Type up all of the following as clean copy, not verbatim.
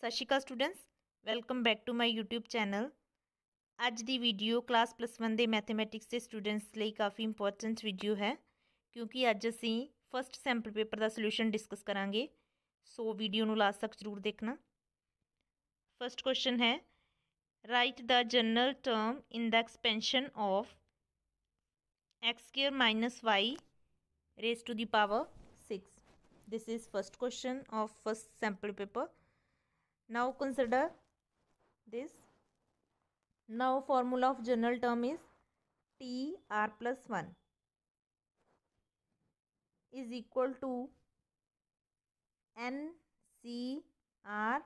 ਸਤਿ Sri Akal students, welcome back to my YouTube channel. ਅੱਜ ਦੀ ਵੀਡੀਓ ਕਲਾਸ +1 ਦੇ ਮੈਥਮੈਟਿਕਸ ਦੇ ਸਟੂਡੈਂਟਸ ਲਈ ਕਾਫੀ ਇੰਪੋਰਟੈਂਟ ਵੀਡੀਓ ਹੈ, ਕਿਉਂਕਿ ਅੱਜ ਅਸੀਂ ਫਸਟ ਸੈਂਪਲ ਪੇਪਰ ਦਾ ਸੋਲੂਸ਼ਨ ਡਿਸਕਸ ਕਰਾਂਗੇ। ਸੋ ਵੀਡੀਓ ਨੂੰ ਲਾਸਟ ਤੱਕ ਜ਼ਰੂਰ ਦੇਖਣਾ। ਫਸਟ ਕੁਐਸਚਨ ਹੈ, right the general term in the expansion of x² - y raised to the power 6. This is first question of first sample paper. Now consider this. Now formula of general term is TR plus 1 is equal to NCR.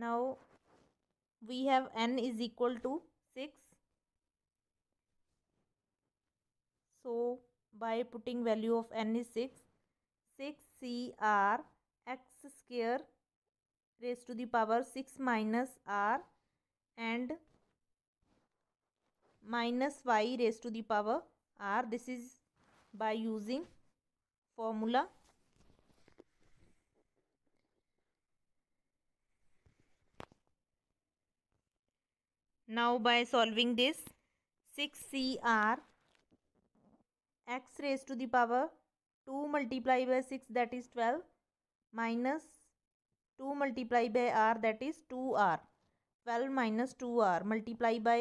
Now we have N is equal to 6. So by putting value of N is 6, 6CR x square raised to the power 6 minus R and minus y raised to the power R. This is by using formula. Now by solving this, 6CR x raised to the power 2 multiplied by 6, that is 12, minus 2 multiplied by R, that is 2R. 12 minus 2R multiply by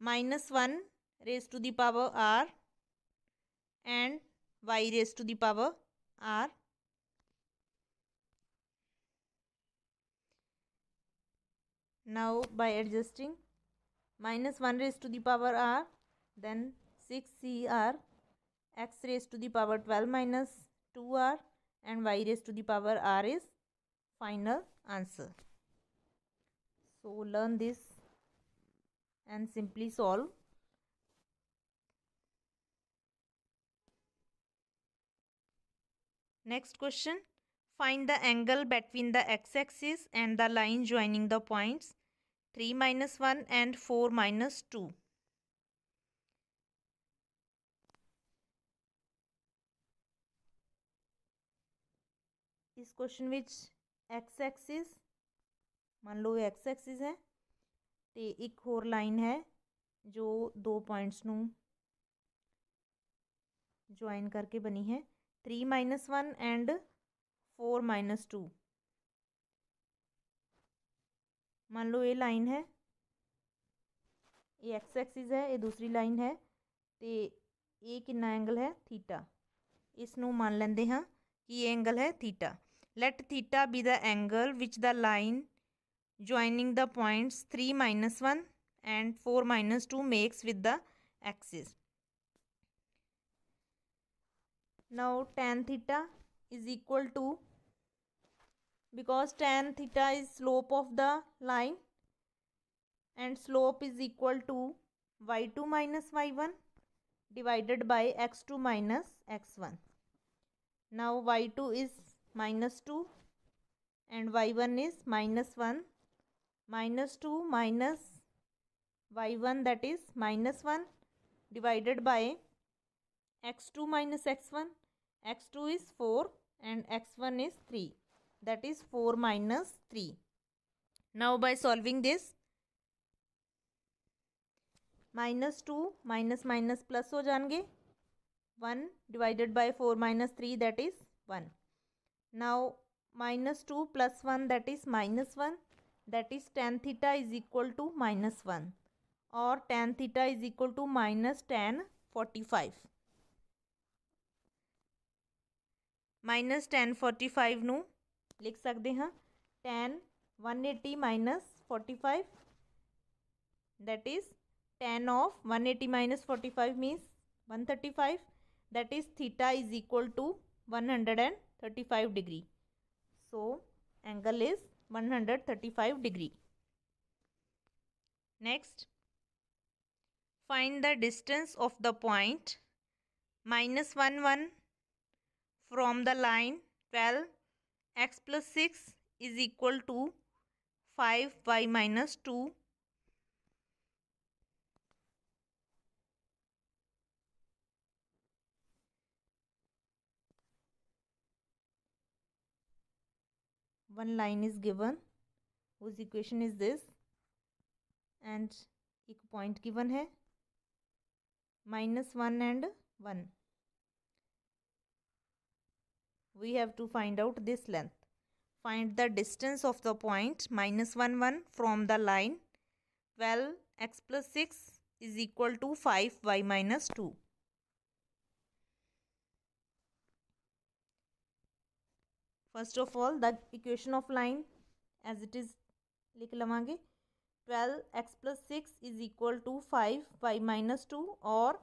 minus 1 raised to the power R and y raised to the power R. Now by adjusting, minus 1 raised to the power R, then 6CR x raised to the power 12 minus 2R and y raised to the power R is final answer. So learn this and simply solve. Next question, find the angle between the x-axis and the line joining the points 3 minus 1 and 4 minus 2. इस question which x axis मान लो x axis है तो एक होर line है जो दो points नू ज्वाइन करके बनी है 3 minus 1 एंड 4 minus 2. मान लो ये लाइन है, ये एक्स एक्सिस है, ये दूसरी लाइन है तो ये कितना एंगल है थीटा। इसनू मान लेंदे हाँ कि ये एंगल है theta. Let theta be the angle which the line joining the points 3 minus 1 and 4 minus 2 makes with the axis. Now tan theta is equal to, because tan theta is slope of the line and slope is equal to y2 minus y1 divided by x2 minus x1. Now y2 is minus 2 and y1 is minus 1. Minus 2 minus y1, that is minus 1, divided by x2 minus x1. x2 is 4 and x1 is 3, that is 4 minus 3. Now by solving this, minus 2 minus minus plus हो जाएंगे, 1 divided by 4 minus 3, that is 1. Now minus 2 plus 1, that is minus 1, that is tan theta is equal to minus 1 or tan theta is equal to minus tan 45. Minus tan 45 नू लिख सकते हाँ tan 180 minus 45, that is tan of 180 minus 45 means 135, that is theta is equal to 135 degree. So angle is 135 degree. Next, find the distance of the point minus 1 1 from the line 12 x plus 6 is equal to 5 y minus 2. one line is given whose equation is this, and एक point given है -1 and 1. We have to find out this length. Find the distance of the point -1 1 from the line 12x plus 6 is equal to 5y minus 2. First of all, the equation of line as it is लिख लवांगे 12x plus 6 is equal to 5y minus 2, और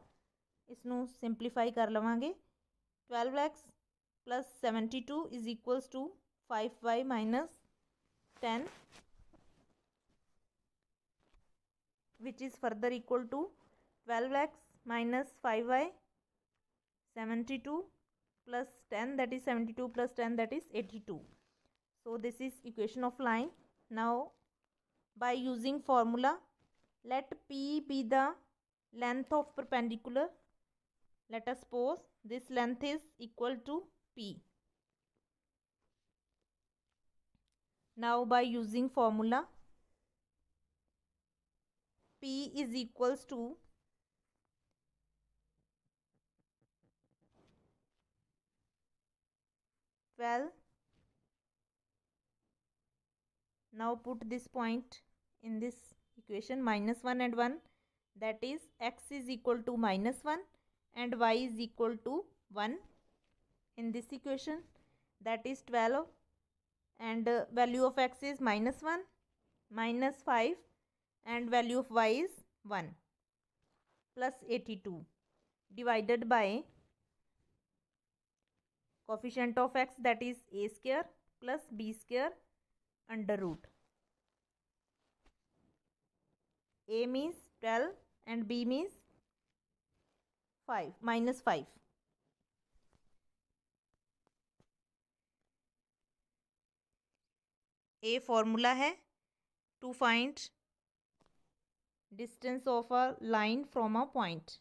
इसनों simplify कर लवांगे 12x plus 72 is equals to 5y minus 10, which is further equal to 12x minus 5y, 72 plus 10, that is 72 plus 10, that is 82. So this is equation of line. Now by using formula, let P be the length of perpendicular. Let us suppose this length is equal to P. Now by using formula, P is equals to now put this point in this equation -1 and 1, that is x is equal to -1 and y is equal to 1 in this equation, that is 12, and value of x is -1 -5 and value of y is 1 plus 82 divided by coefficient of x, that is a square plus b square under root. A means 12 and b means 5 -5. A formula है to find distance of a line from a point.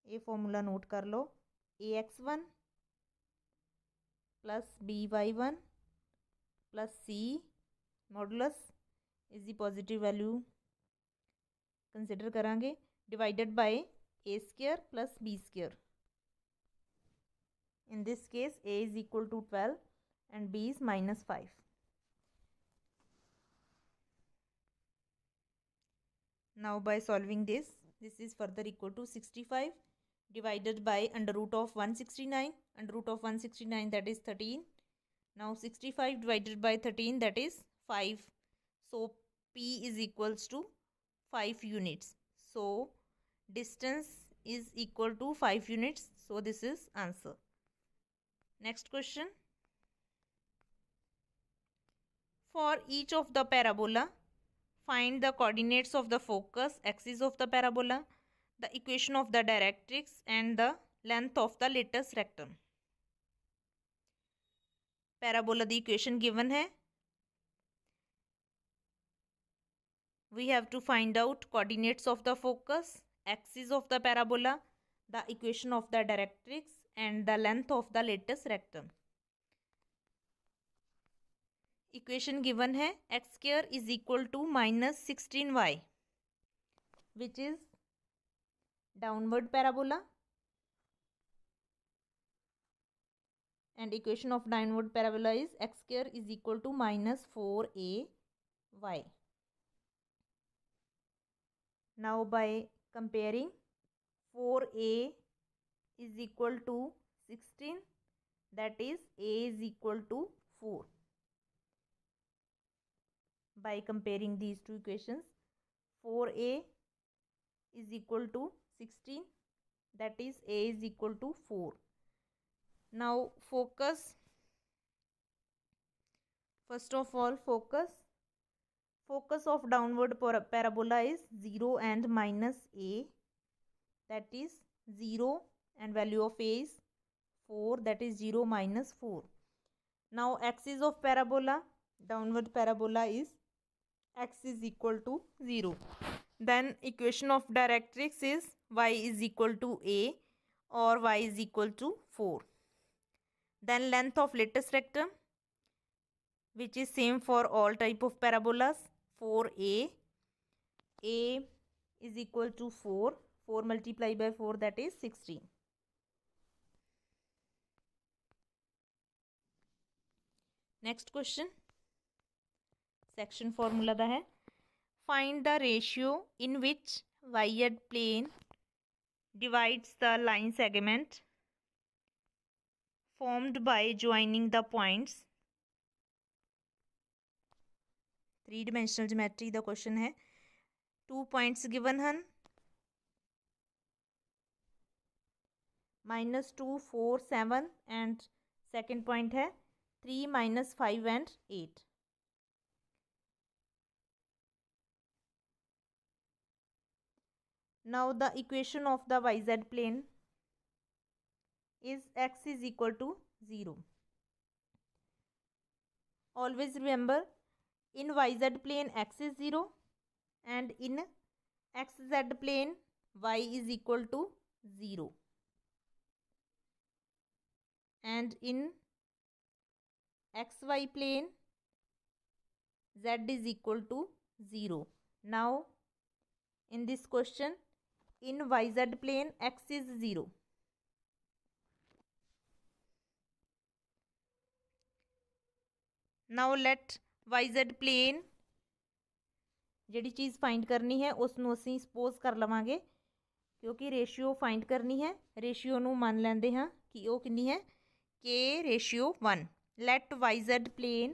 A formula note कर लो, ax1 plus by1 plus c modulus is the positive value consider करांगे divided by a square plus b square. In this case a is equal to 12 and b is -5. Now by solving this is further equal to 65 divided by under root of 169. Under root of 169, that is 13. Now 65 divided by 13, that is 5. So P is equals to 5 units. So distance is equal to 5 units. So this is answer. Next question. For each of the parabola, find the coordinates of the focus, axis of the parabola, the equation of the directrix and the length of the latus rectum. Parabola the equation given है. We have to find out coordinates of the focus, axis of the parabola, the equation of the directrix and the length of the latus rectum. Equation given है x square is equal to -16y, which is downward parabola, and equation of downward parabola is x square is equal to -4ay. Now by comparing, 4a is equal to 16, that is a is equal to 4. By comparing these two equations, 4a is equal to 16, that is a is equal to 4. Now focus. First of all, focus of downward parabola is 0 and -a, that is 0 and value of a is 4, that is 0 - 4. Now axis of parabola, downward parabola is x is equal to 0. Then equation of directrix is y is equal to a, or y is equal to 4. Then length of lattice rectum, which is same for all type of parabolas, 4a. A is equal to 4. 4 multiplied by 4, that is 16. Next question. Section formula ਦਾ ਹੈ find the ratio in which y-z plane divides the line segment formed by joining the points. 3-dimensional geometry the question है. 2 points given ਹਨ, -2, 4, 7 and second point है 3, -5 and 8. Now the equation of the yz plane is x is equal to 0. Always remember, in yz plane x is 0 and in xz plane y is equal to 0, and in xy plane z is equal to 0. Now in this question, in yz plane x is 0. Now let yz plane ਜਿਹੜੀ ਚੀਜ਼ find ਕਰਨੀ ਹੈ ਉਸ ਨੂੰ ਅਸੀਂ suppose ਕਰ ਲਵਾਂਗੇ, ਕਿਉਂਕਿ ਰੇਸ਼ੀਓ ਫਾਈਂਡ ਕਰਨੀ ਹੈ. ਰੇਸ਼ੀਓ ਨੂੰ ਮੰਨ ਲੈਂਦੇ ਹਾਂ ਕਿ ਉਹ ਕਿੰਨੀ ਹੈ, k/1. let yz plane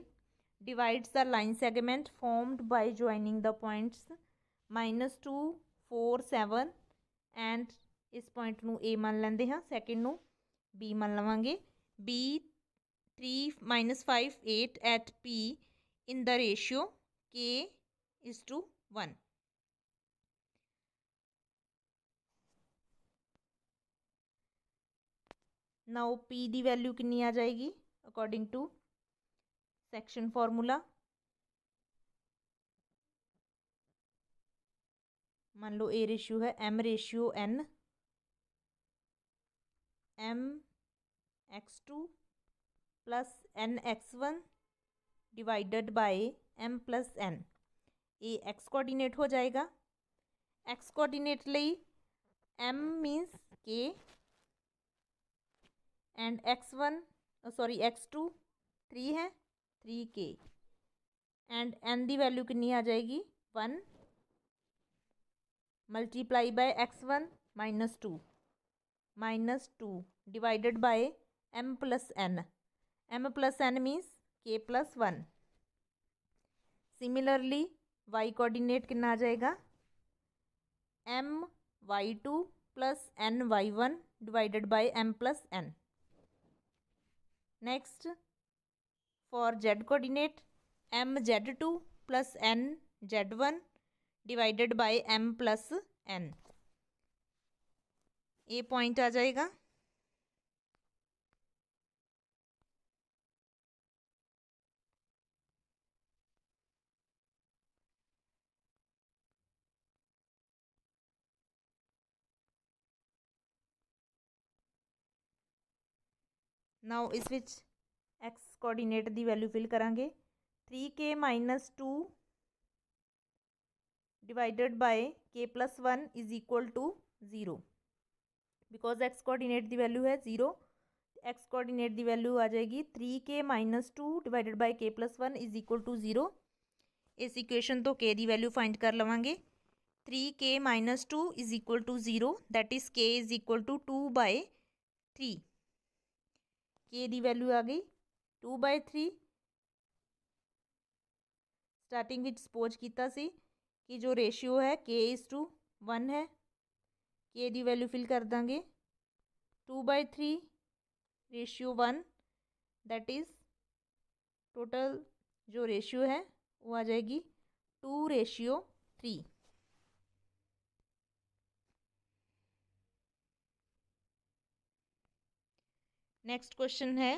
divides the line segment formed by joining the points -2, 4, 7 and ਇਸ ਪੁਆਇੰਟ ਨੂੰ a ਮੰਨ ਲੈਂਦੇ ਹਾਂ, ਸੈਕਿੰਡ ਨੂੰ b ਮੰਨ ਲਵਾਂਗੇ. b 3, -5, 8 at p in the ratio k/1. now p the value ਕਿੰਨੀ ਆ ਜਾਏਗੀ ਅਕੋਰਡਿੰਗ ਟੂ ਸੈਕਸ਼ਨ ਫਾਰਮੂਲਾ. मान लो a रेशियो है m/n, m(x2) plus n(x1) divided by m+n. ये x कोऑर्डिनेट हो जाएगा. x कोऑर्डिनेट ਲਈ m means k and x2 3 है, 3k एंड n की वैल्यू कितनी आ जाएगी 1 multiply by x1 -2 divided by m+n. m+n means k+1. Similarly y coordinate कितना आ जाएगा my2 plus ny1 divided by m+n. Next for z coordinate mz2 plus nz1 divided by m+n. ये point आ जाएगा. नाउ इस विच एक्स कोऑर्डिनेट दी value fill करांगे. 3k - 2 divided by k+1 is equal to 0. Because x coordinate दी value है 0, x coordinate दी वैल्यू आ जाएगी 3k - 2 divided by k+1 is equal to 0. इस इक्वेशन तो k दी वैल्यू फाइंड कर लवांगे. 3k - 2 is equal to 0, that is k is equal to 2/3. k दी वैल्यू आ गई 2/3. स्टार्टिंग विच सपोज कीता सी कि जो रेशियो है k/1 है. k दी वैल्यू फिल कर देंगे 2/3 रेशियो 1, दैट इज़ टोटल जो रेशियो है वो आ जाएगी 2/3. नेक्स्ट क्वेश्चन है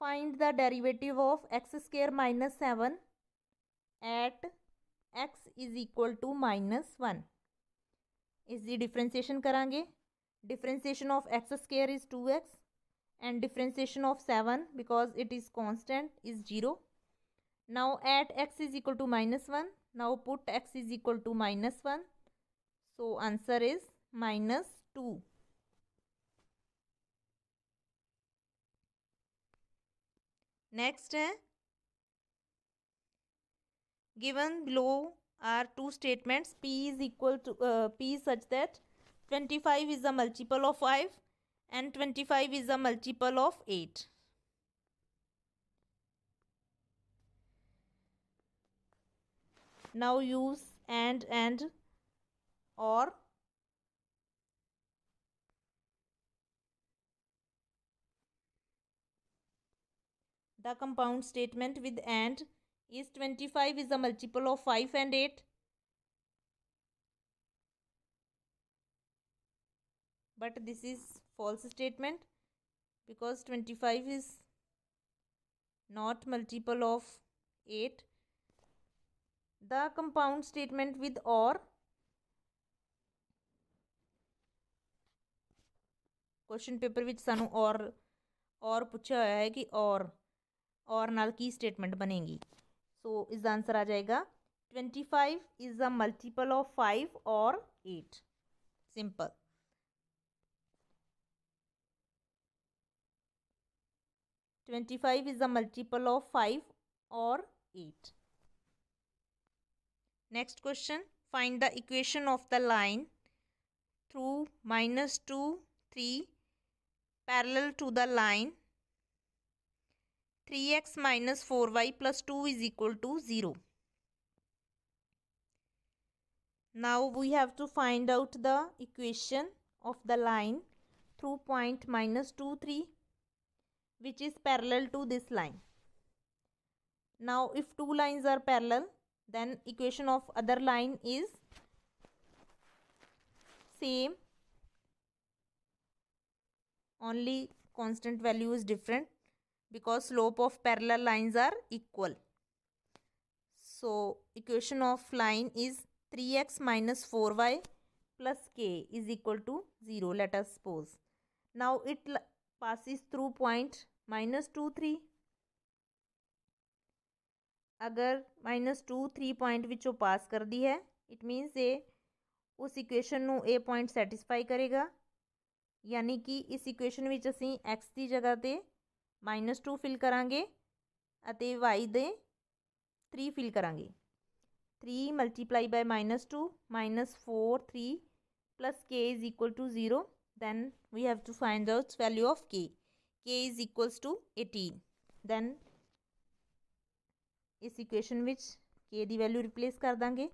Find the derivative of x square minus 7 at x is equal to minus 1. इसकी डिफ्रेंसिएशन करांगे. Differentiation of x square is 2x and differentiation of 7 because it is constant is 0. Now at x is equal to minus 1. Now put x is equal to minus 1. So answer is minus 2. Next है, given below are two statements. P is equal to P is such that 25 is a multiple of 5 and 25 is a multiple of 8. Now use and or. The compound statement with and is 25 is a multiple of 5 and 8. But this is false statement because 25 is not multiple of 8. The compound statement with or. Question paper विच सानू और पूछा होया है कि और नाल की स्टेटमेंट बनेगी. सो इसका आंसर आ जाएगा 25 इज अ मल्टीपल ऑफ 5 और 8. Simple. (25) is a multiple of 5 or 8. Next question. Find the equation of the line through -2, 3 parallel to the line 3x minus 4y plus 2 is equal to 0. Now we have to find out the equation of the line through point -2, 3 which is parallel to this line. Now if two lines are parallel, then equation of other line is same, only constant value is different because slope of parallel lines are equal. So equation of line is 3x minus 4y plus k is equal to 0. Let us suppose. Now it passes through point -2, 3. अगर -2, 3 point विचों पास कर दी है, it मीनस ये उस equation नू ए point satisfy करेगा. यानी कि इस इक्वेशन विच असीं एक्स की जगह ते -2 फिल करांगे अते वाई दे 3 फिल करांगे. 3 multiply by -2 -4 3 plus k is equal to 0. Then we have to find out value of k. K is equals to 18. Then इस इक्वेशन विच k दी वैल्यू रिप्लेस कर देंगे.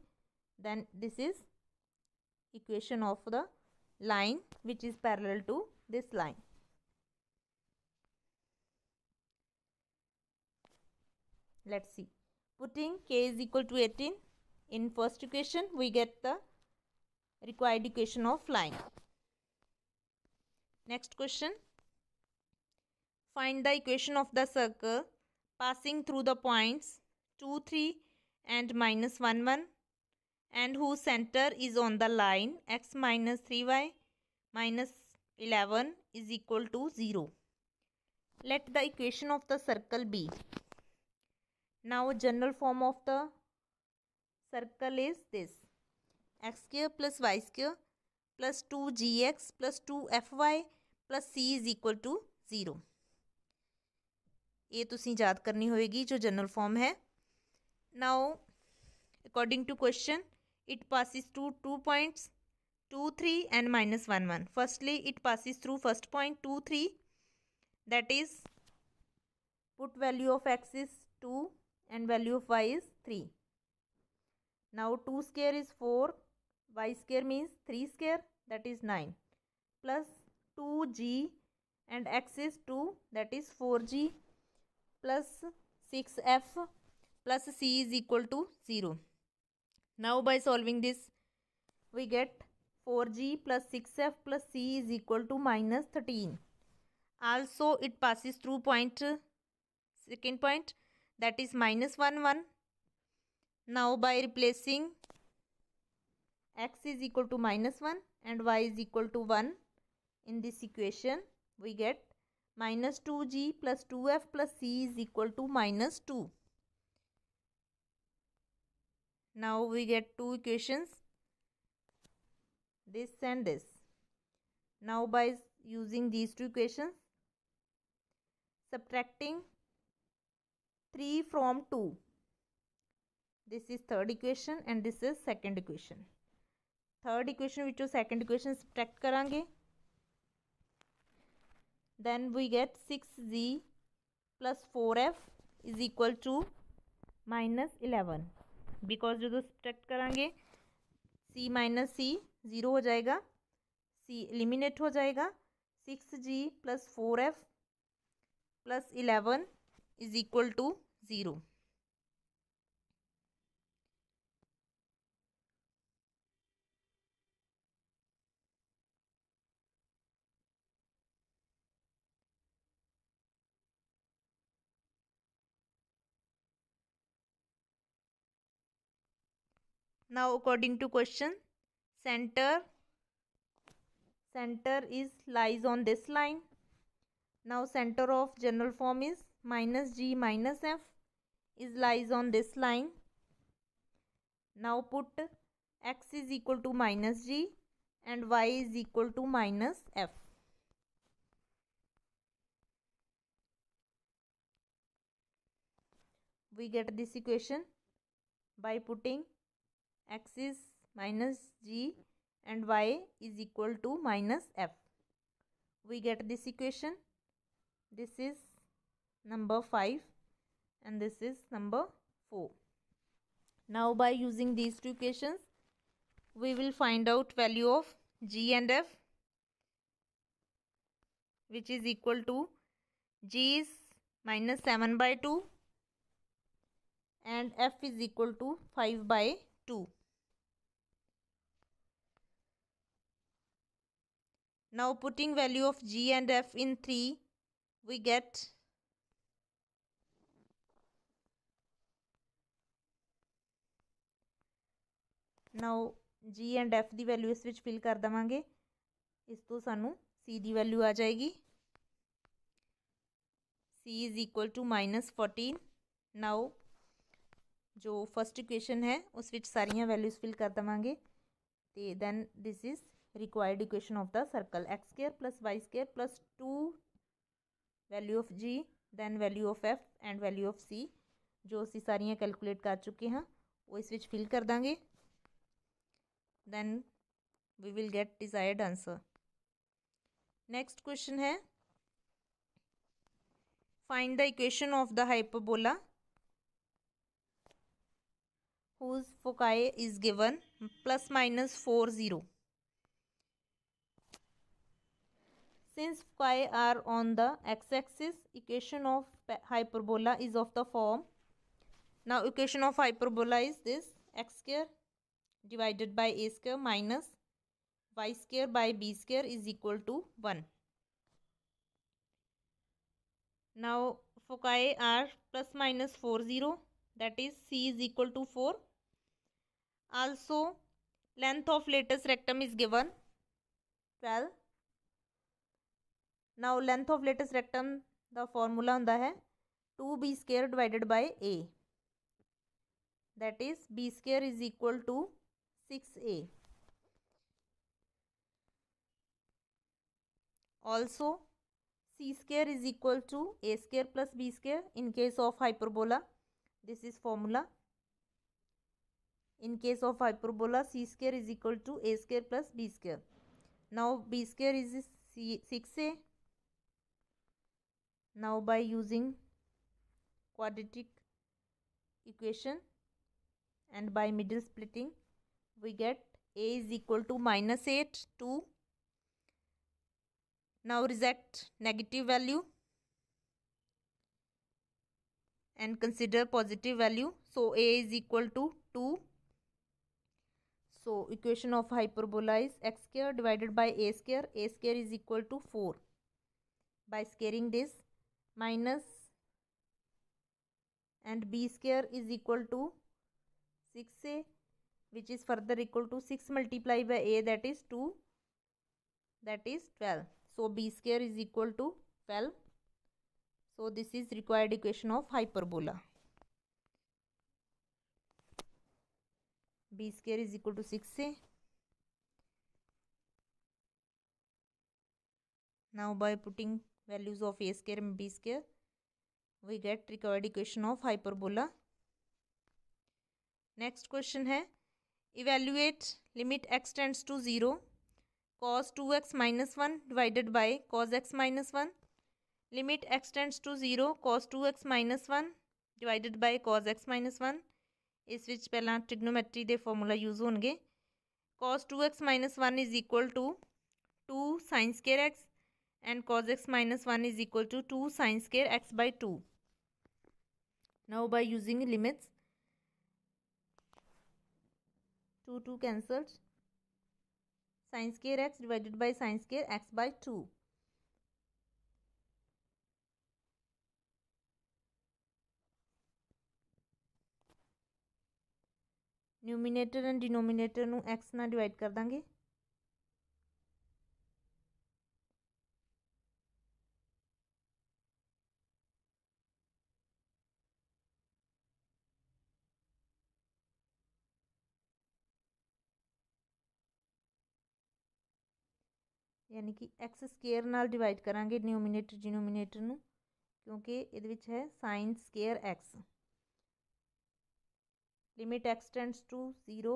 Then this is equation of the line which is parallel to this line. Let's see. Putting k is equal to 18 in first equation, we get the required equation of line. Next question. Find the equation of the circle passing through the points 2, 3 and -1, 1 and whose center is on the line x minus 3y minus 11 is equal to 0. Let the equation of the circle be. Now general form of the circle is this: x square plus y square plus 2gx plus 2fy plus c is equal to 0. ये तुसी याद करनी होएगी जो general form है. Now according to question it passes through 2 points 2, 3 and -1, 1. Firstly it passes through first point 2, 3, that is put value of x is 2 and value of y is 3. Now 2 square is 4, y square means 3 square, that is 9, plus 2g and x is 2, that is 4g plus 6f plus c is equal to 0. Now by solving this we get 4g plus 6f plus c is equal to -13. Also it passes through point second point, that is minus 1 1. Now by replacing x is equal to minus 1 and y is equal to 1 in this equation, we get minus 2g plus 2f plus c is equal to minus 2. Now we get two equations, this and this. Now by using these two equations, subtracting 3 from 2, this is third equation and this is second equation. Third equation which is second equation subtract करेंगे, then we get 6g plus 4f is equal to minus 11. Because जो subtract करेंगे c minus c 0 हो जाएगा, c eliminate हो जाएगा. 6g plus 4f plus 11 is equal to 0. Now according to question, center is lies on this line. Now center of general form is minus g minus f is lies on this line. Now put x is equal to minus g and y is equal to minus f. We get this equation by putting x is minus g and y is equal to minus f. We get this equation. This is number 5 and this is number 4. Now by using these two equations, we will find out value of g and f, which is equal to g is minus 7 by 2 and f is equal to 5 by 2. Now putting value of g and f in 3, we get now g and f the value ਇਸ ਵਿੱਚ fill ਕਰ ਦਵਾਂਗੇ. ਇਸ ਤੋਂ ਸਾਨੂੰ c ਦੀ value ਆ ਜਾਏਗੀ. c is equal to minus 14. now ਜੋ ਫਸਟ ਇਕੁਏਸ਼ਨ ਹੈ ਉਸ ਵਿੱਚ ਸਾਰੀਆਂ ਵੈਲਿਊਜ਼ ਫਿਲ ਕਰ ਦਵਾਂਗੇ ਤੇ then this is required equation of the circle, x square plus y square plus 2 value of g then value of f and value of c जो ਅਸੀਂ ਸਾਰੀਆਂ ਕੈਲਕੂਲੇਟ ਕਰ ਚੁੱਕੇ ਹਾਂ ਉਹ ਇਸ ਵਿੱਚ ਫਿਲ ਕਰ ਦਾਂਗੇ. then we will get desired answer. next question है, find the equation of the hyperbola whose foci is given plus minus 4 0. Since foci are on the x-axis, equation of hyperbola is of the form. Now equation of hyperbola is this: x square divided by a square minus y square by b square is equal to 1. Now foci are plus minus 4 0, that is c is equal to 4. Also length of latus rectum is given 12. Now length of latus rectum the formula ਹੁੰਦਾ है 2b square divided by a, that is b square is equal to 6a. Also c square is equal to a square plus b square in case of hyperbola. This is formula. In case of hyperbola, c square is equal to a square plus b square. Now b square is 6a. Now by using quadratic equation and by middle splitting, we get a is equal to minus 8 2. Now reject negative value and consider positive value. So a is equal to 2. So equation of hyperbola is x square divided by a square. A square is equal to 4. By squaring this, minus and b square is equal to 6a, which is further equal to 6 multiplied by a, that is 2, that is 12. So b square is equal to 12. So this is required equation of hyperbola. B square is equal to 6a. Now by putting values of a square and b square, we get required equation of hyperbola. Next question है, evaluate limit x tends to 0 cos 2x minus 1 divided by cos x minus 1. Limit x tends to 0 cos 2x minus 1 divided by cos x minus 1. इस विच पहला trigonometry दे formula use होंगे. cos 2x minus 1 is equal to 2 sin square x and cos x minus 1 is equal to 2 sin square x by 2. Now by using limits, 2 cancelled, sin square x divided by sin square x by 2. Numerator and denominator नू x ना divide कर देंगे. यानी कि x square नाल divide करांगे numerator denominator नू, क्योंकि इहदे विच है sine square x. Limit x tends to 0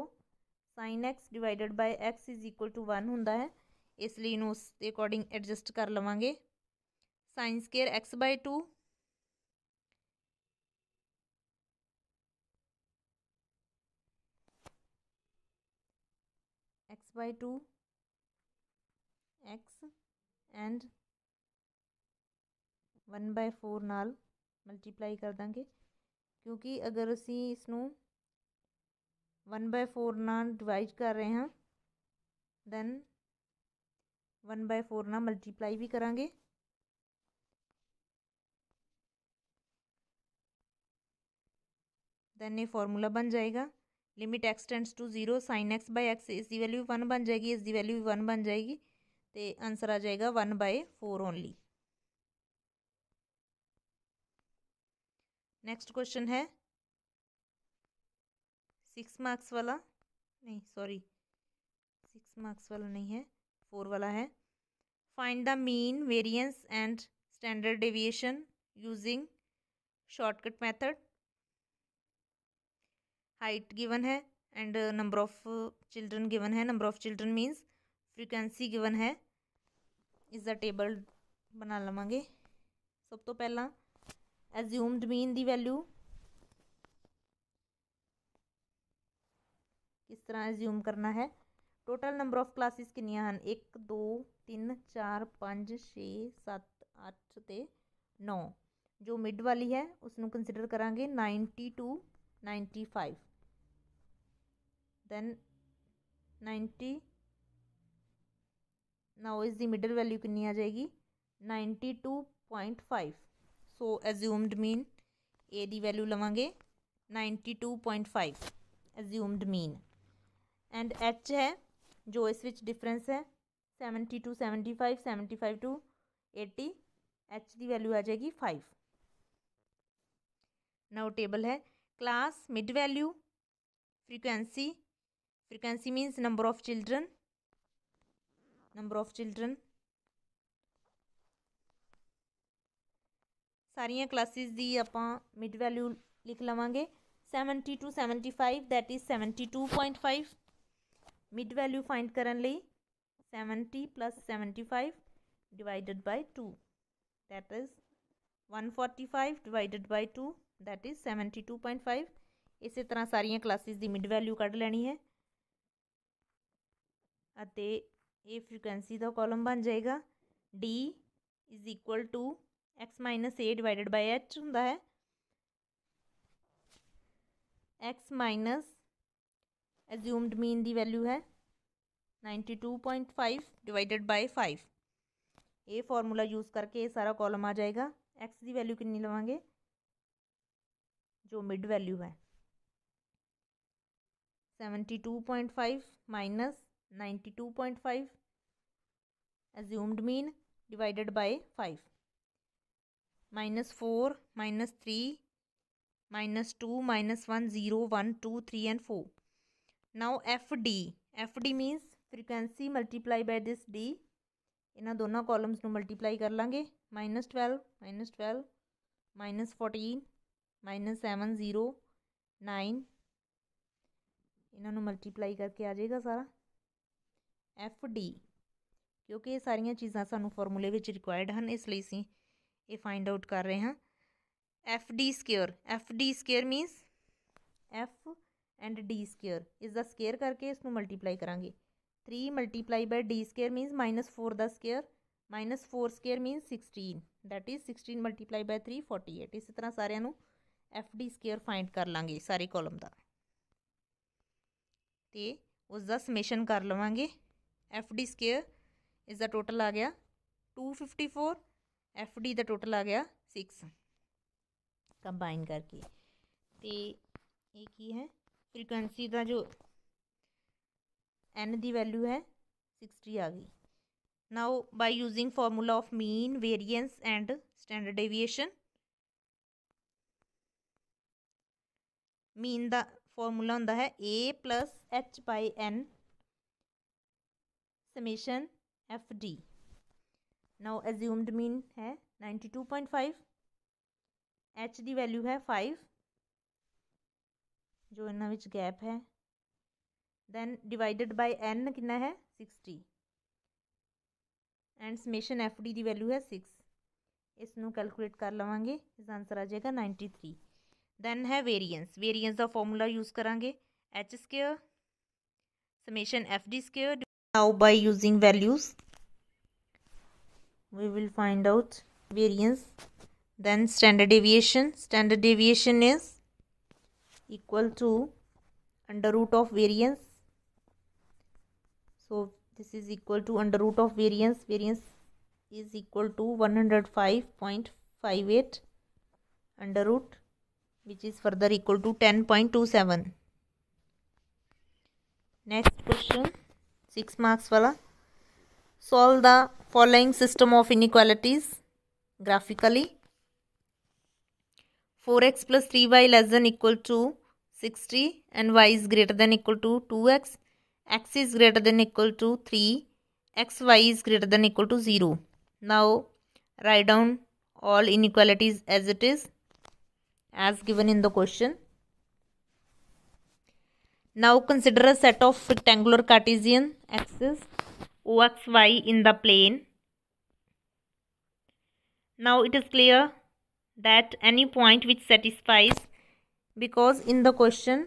sine x divided by x is equal to 1 हुंदा है, इसलिए इनू उस दे अकॉर्डिंग एडजस्ट कर लवांगे. Sine square x by 2 x by 2 x and 1/4 नाल मल्टीप्लाई कर देंगे, क्योंकि अगर असी इसनू 1/4 नाल डिवाइड कर रहे हैं दैन 1/4 नाल मल्टीप्लाई भी करांगे. दैन ये फॉर्मूला बन जाएगा limit x tends to 0 sine x by x, इसकी वैल्यू 1 बन जाएगी, इसकी वैल्यू भी 1 बन जाएगी, तो आंसर आ जाएगा 1/4 ओनली. नेक्स्ट क्वेश्चन है 6 मार्क्स वाला, नहीं सॉरी 6 मार्क्स वाला नहीं है, 4 वाला है. Find the mean variance and standard deviation using shortcut method. Height given है and number of children given है. Number of children means frequency given है. इसका टेबल बना लवांगे. सब तो पहला एज्यूम्ड मीन दी वैल्यू किस तरह एज्यूम करना है. टोटल नंबर ऑफ क्लासेस कितनियां हैं? 1 2 3 4 5 6 7 8 ते 9. जो मिड वाली है उसनू कंसिडर करांगे 90 to 95. दैन 90 नाउ इस दी मिडल वैल्यू कितनी आ जाएगी 92.5. सो एज्यूम्ड मीन ए दी वैल्यू लवांगे 92.5 एज्यूम्ड मीन. एंड एच है जो इस विच डिफरेंस है 70 to 75 75 to 80, एच दी वैल्यू आ जाएगी 5. नाउ टेबल है class mid value frequency. Frequency means number of children, number of children सारिया क्लासेस दी आपां मिड वैल्यू लिख लवांगे 70 to 75 that is 72.5. Mid value find करन लई 70 + 75 divided by 2 that is 145 divided by 2 that is 72.5. इस तरह सारिया क्लासेस दी मिड वैल्यू कढ़ लैनी है अते ये फ्रीक्वेंसी का कॉलम बन जाएगा. D is equal to x minus a divided by h होंदा है. एक्स माइनस एज्यूम्ड मीन दी वैल्यू है 92.5 डिवाइडेड बाय 5. ये फॉर्मूला यूज़ करके ये सारा कॉलम आ जाएगा. एक्स की वैल्यू कितनी लवांगे जो मिड वैल्यू है 72.5 minus 92.5 assumed mean divided by 5 -4 -3 -2 -1 0 1 2 3 and 4. Now FD means frequency multiply by this D. इन्हां दोनों कॉलम्स नूं मल्टीप्लाई कर लांगे -12 -12 -14 -7 0 9 इन्हां नूं मल्टीप्लाई करके आ जाएगा सारा FD क्योंकि ये सारियां चीज़ां सानूं फॉर्मूले विच रिक्वायर्ड हैं इसलिए असीं ये फाइंड आउट कर रहे हैं FD square मीनस F and D square इस दा स्केयर करके इसनूं मल्टीप्लाई करांगे 3 मल्टीप्लाई बाय D स्केयर मीनस -4 दा square -4 square मीनस 16 that is 16 multiply by 3 48 इस तरह सारिਆਂ ਨੂੰ FD स्केयर फाइंड कर लांगे सारे कॉलम का तो उसका समेशन कर लवांगे FD स्केयर इसका टोटल आ गया 254 FD का टोटल आ गया 6 कंबाइन करके तो ये की है फ्रीक्वेंसी का जो N की वैल्यू है 60 आ गई। Now by using formula of mean variance and standard deviation mean का फॉर्मूला होंदा है A + H/N summation FD। Now assumed mean है 92.5 H की वैल्यू है 5 जो इन्हां विच गैप है दैन डिवाइडेड बाय N कितना है 60 एंड समेशन FD की वैल्यू है 6 इसनूं कैलकुलेट कर लवांगे इसका आंसर आ जाएगा 93। दैन है वेरिएंस का फॉर्मूला यूज़ करांगे H स्केयर समेशन FD स्केयर। Now by using values we will find out variance then standard deviation is equal to under root of variance, so this is equal to under root of variance is equal to 105.58 under root which is further equal to 10.27। next question 6 marks wala solve the following system of inequalities graphically। 4x plus 3y less than equal to 60 and y is greater than equal to 2x, x is greater than equal to 3, xy is greater than equal to 0। Now write down all inequalities as it is as given in the question। Now consider a set of rectangular Cartesian axes OX, Y in the plane। Now it is clear that any point which satisfies, because in the question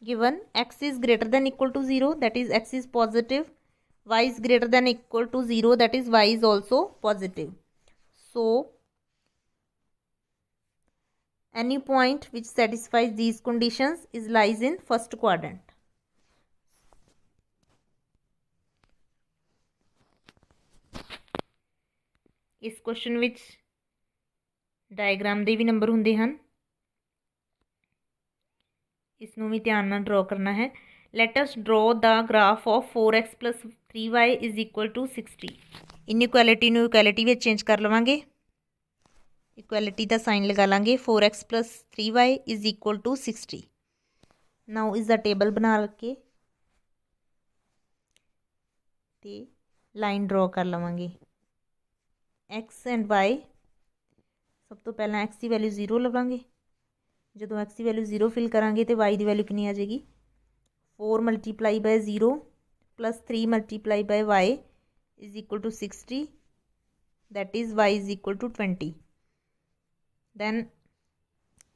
given x is greater than equal to 0 that is x is positive, y is greater than equal to 0 that is y is also positive, so any point which satisfies these conditions is lies in first quadrant। इस question which diagram दे भी number होंदे हैं इसनों भी ध्यान नाल draw करना है। Let us draw the graph of 4x + 3y is equal to 60। Inequality नूं इक्वैलिटी विच चेंज कर लवांगे इक्वैलिटी का साइन लगा लांगे 4x + 3y is equal to 60। Now इसका टेबल बना के ते लाइन ड्रॉ कर लवांगे x एंड y। सब तो पहला x की वैल्यू 0 लवांगे जो x की वैल्यू 0 फिल करांगे तो y की वैल्यू कितनी आ जाएगी 4 multiply by 0 + 3 multiply by y is equal to 60 that is y is equal to 20। Then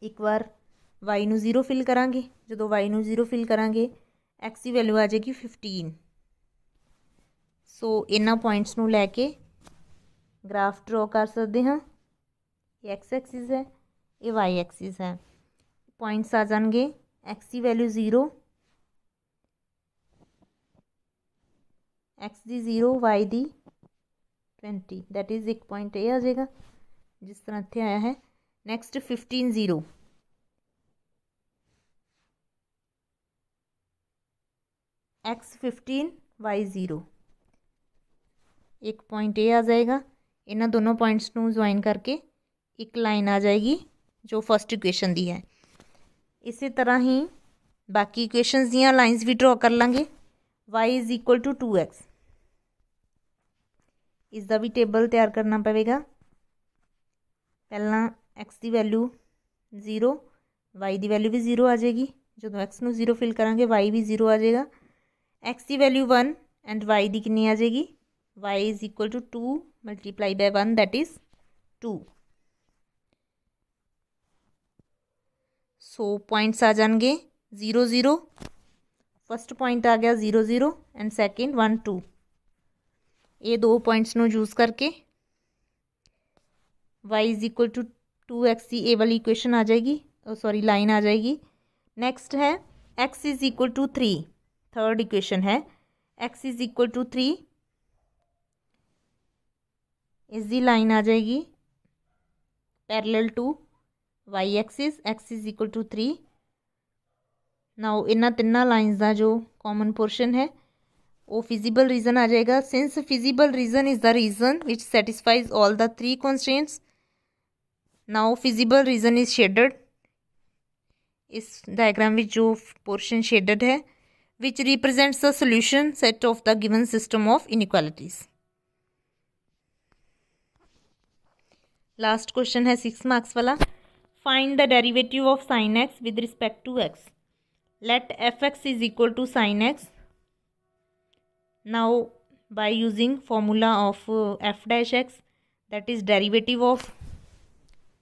एक बार y नूं 0 फिल करांगे जो y नूं 0 फिल करांगे x की वैल्यू आ जाएगी 15। सो इन्हां पॉइंट्स नूं लैके ग्राफ ड्रॉ कर सकते हैं। ये एक्स एक्सिस है ये वाई एक्सिस है। पॉइंट्स आ जाएंगे एक्स की वैल्यू 0 एक्स की 0 वाई की 20 दैट इज़ एक पॉइंट ये आ जाएगा जिस तरह इतने आया है। Next 15 0 x 15 y 0। एक पॉइंट ए आ जाएगा, इन्होंने दोनों पॉइंट्स नू ज्वाइन करके एक लाइन आ जाएगी जो फस्ट इक्वेशन दी है। इसी तरह ही बाकी इक्वेशनस दियाँ लाइन्स भी ड्रॉ कर लांगे। y is equal to 2x, इसका भी टेबल तैयार करना पवेगा। पहला x की वैल्यू 0, y की वैल्यू भी 0 आ जाएगी। जो x नू 0 फिल करांगे y भी 0 आ जाएगा। x की वैल्यू 1 एंड y की कितनी आ जाएगी, y is equal to 2 multiply by 1 that is 2। So points आ जाएंगे 0 0, फस्ट पॉइंट आ गया 0 0 एंड सैकेंड 1 2। ये दो पॉइंट्स नू यूज़ करके y is equal to 2x की ए वाली इक्वेशन आ जाएगी, सॉरी लाइन आ जाएगी। नेक्स्ट है x is equal to 3, third equation है x इज़ इक्वल टू 3, इसकी लाइन आ जाएगी parallel to y axis, x is equal to 3। Now इन्हां तिन्ना लाइन्स का जो कॉमन पोर्शन है वो फिजिबल रीजन आ जाएगा। Since feasible region is the region which satisfies all the 3 constraints. Now feasible region is shaded, इस डायग्राम में जो पोर्शन शेडेड है which represents the solution set of the given system of inequalities. Last question है 6 marks वाला। Find the derivative of sine x with respect to x. Let f x is equal to sine x. Now by using formula of f dash x, that is derivative of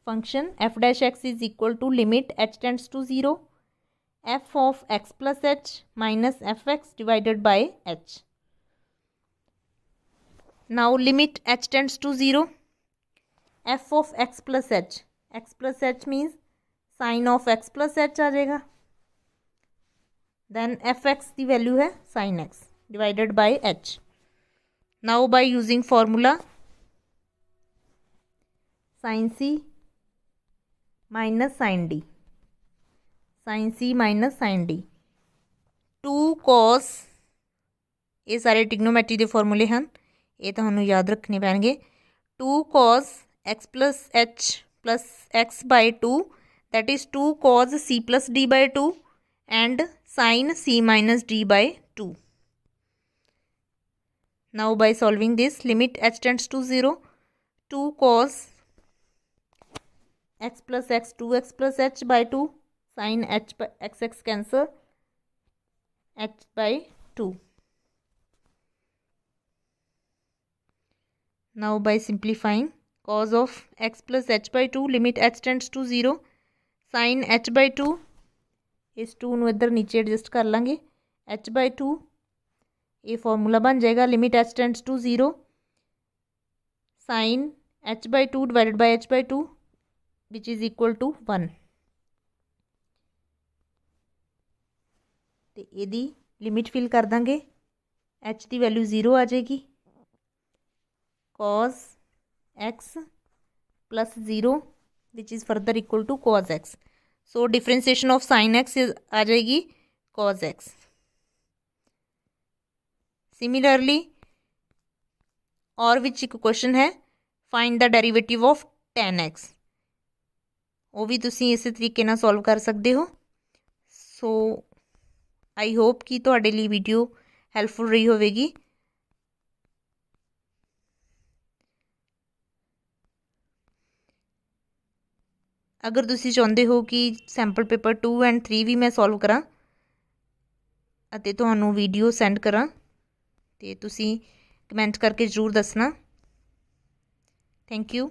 function f dash x is equal to limit h tends to 0 f of x plus h minus fx divided by h. Now limit h tends to 0, f of x plus h means sin of x plus h आ जाएगा। then fx की value है sin x divided by h. Now by using formula sin c minus sin d, sin c minus sin d, 2 cos, ये सारे trigonometry के फॉर्मूले हैं, ये तुहानू याद रखने पैणगे। 2 cos x plus h plus x by 2 that is 2 cos c plus d by 2 and sin c minus d by 2. Now by solving this, limit h tends to 0, 2 cos x plus x 2x plus h by 2 sin h by x cancel h by 2. Now by simplifying, cos of x plus h by 2 limit h tends to 0 sin h by 2, इस 2 नू इधर नीचे adjust कर लांगे, h by 2 ये formula बन जाएगा limit h tends to 0 sine h by 2 divided by h by 2 which is equal to 1। तो यदी लिमिट फिल कर देंगे, h की वैल्यू 0 आ जाएगी, cos x plus 0 which is further equal to cos x। So differentiation of sine x आ जाएगी cos x। Similarly और विच एक क्वेश्चन है find the derivative of tan x, वो भी तुसी इस तरीके ना सॉल्व कर सकते हो। सो आई होप कि तुहाडे लिए वीडियो हेल्पफुल रही होगी। अगर तुसी चाहते हो कि सैंपल पेपर 2 एंड 3 भी मैं सॉल्व करा अते तुहानू वीडियो सेंड करा तो तुसी कमेंट करके जरूर दसना। Thank you.